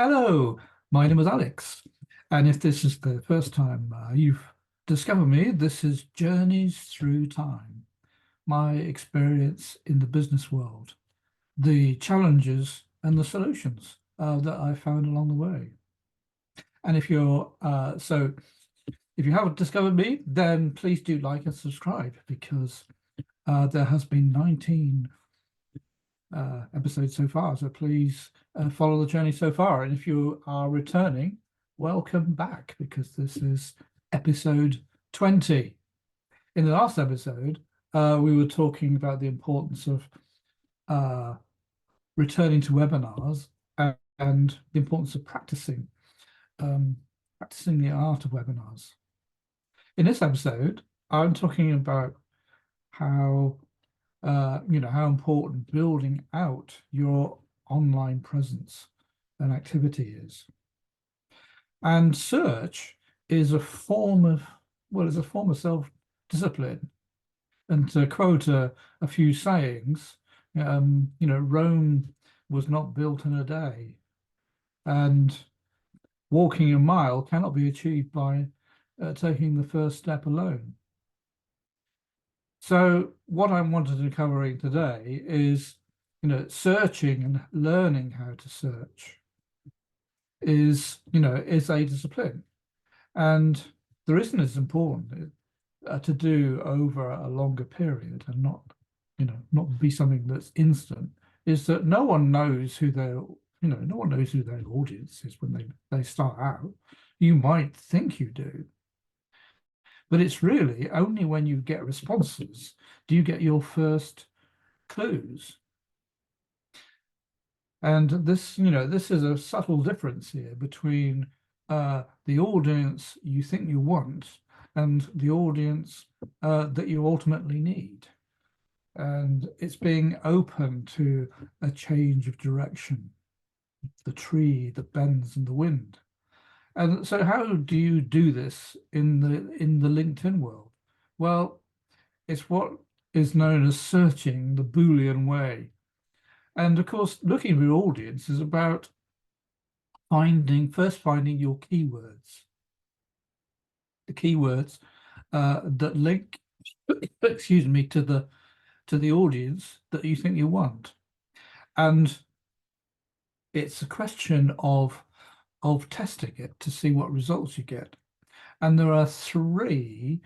Hello, my name is Alex, and if this is the first time you've discovered me, this is Journeys Through Time, my experience in the business world, the challenges and the solutions that I found along the way. And if you haven't discovered me, then please do like and subscribe because there has been 19 episodes so far. So please follow the journey so far. And if you are returning, welcome back because this is episode 20. In the last episode, we were talking about the importance of uh, returning to webinars and the importance of practicing the art of webinars. In this episode, I'm talking about how how important building out your online presence and activity is. And search is a form of, self-discipline. And to quote a few sayings, Rome was not built in a day, and walking a mile cannot be achieved by taking the first step alone. So what I wanted to cover today is, searching and learning how to search is a discipline. And the reason it's important to do over a longer period and not be something that's instant is that no one knows who their audience is when they start out. You might think you do, but it's really only when you get responses do you get your first clues. And this is a subtle difference here between the audience you think you want and the audience that you ultimately need. And it's being open to a change of direction, the tree that bends in the wind. And so how do you do this in the LinkedIn world? Well, it's what is known as searching the Boolean way. And of course, looking for your audience is about finding your keywords. The keywords that link, excuse me, to the audience that you think you want. And it's a question of testing it to see what results you get. And there are three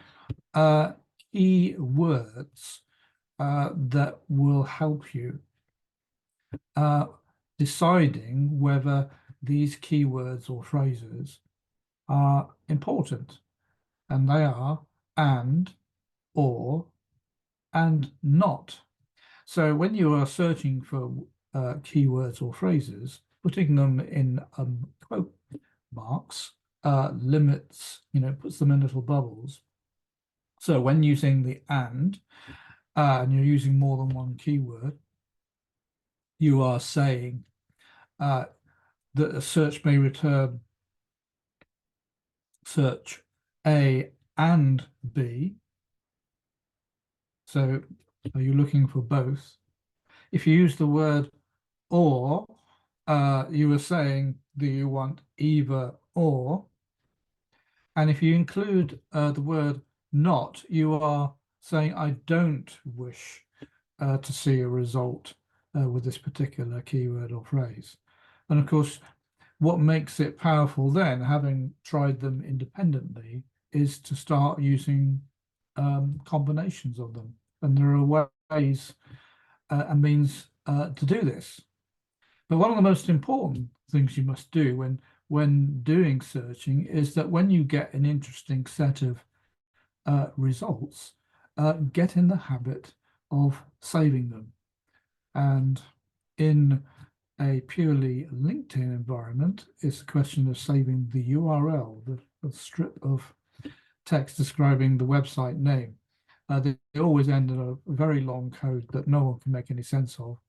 key words that will help you deciding whether these keywords or phrases are important. And they are and, or, and not. So when you are searching for keywords or phrases, putting them in quote marks limits, puts them in little bubbles. So when using the and you're using more than one keyword, you are saying that a search may return search A and B. So are you looking for both? If you use the word or, you are saying, do you want either or? And if you include the word not, you are saying, I don't wish to see a result with this particular keyword or phrase. And of course, what makes it powerful then, having tried them independently, is to start using combinations of them. And there are ways and means to do this. But one of the most important things you must do when doing searching is that when you get an interesting set of results, get in the habit of saving them. And in a purely LinkedIn environment, it's a question of saving the URL, the strip of text describing the website name. They always end in a very long code that no one can make any sense of.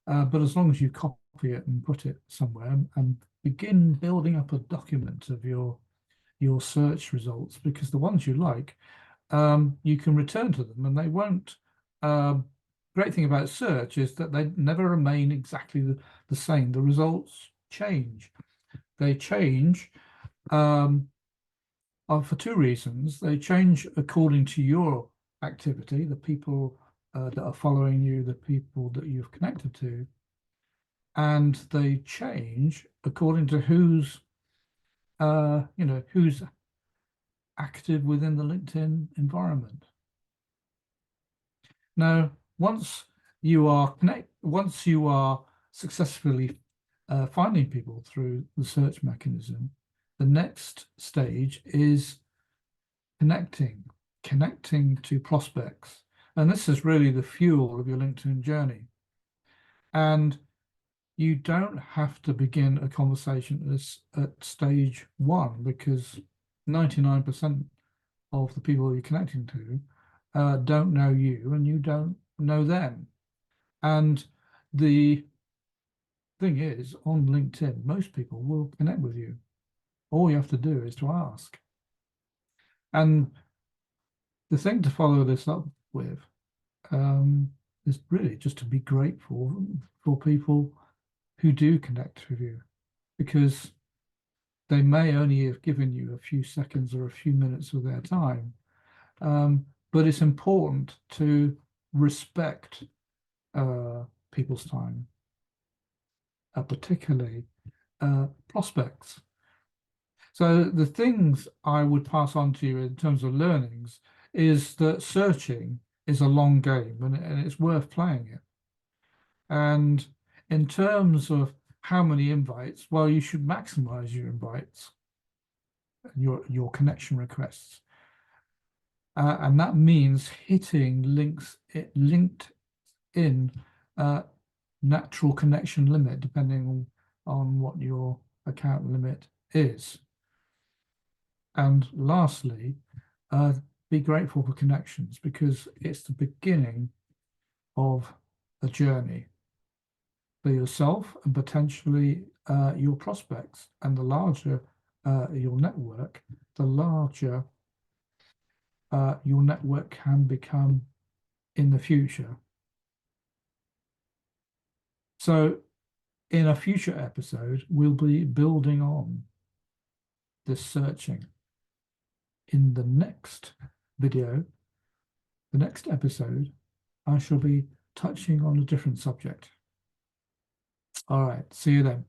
But as long as you copy it and put it somewhere and begin building up a document of your search results, because the ones you like, you can return to them and they won't. Great thing about search is that they never remain exactly the same. The results change. they change for two reasons. They change according to your activity, the people that are following you, the people that you've connected to, and they change according to who's who's active within the LinkedIn environment. Now, once you are successfully finding people through the search mechanism, the next stage is connecting to prospects. And this is really the fuel of your LinkedIn journey. And you don't have to begin a conversation at stage one, because 99% of the people you're connecting to don't know you and you don't know them. And the thing is, on LinkedIn, most people will connect with you. All you have to do is to ask. And the thing to follow this up with is really just to be grateful for people who do connect with you, because they may only have given you a few seconds or a few minutes of their time. But it's important to respect people's time, particularly prospects. So the things I would pass on to you in terms of learnings is that searching is a long game, and it's worth playing it. And in terms of how many invites, well, you should maximize your invites, your connection requests. And that means hitting linked in natural connection limit, depending on what your account limit is. And lastly, be grateful for connections, because it's the beginning of a journey for yourself and potentially your prospects. And the larger your network, the larger your network can become in the future. So in a future episode, we'll be building on this searching. In the next video, the next episode, I shall be touching on a different subject. All right, see you then.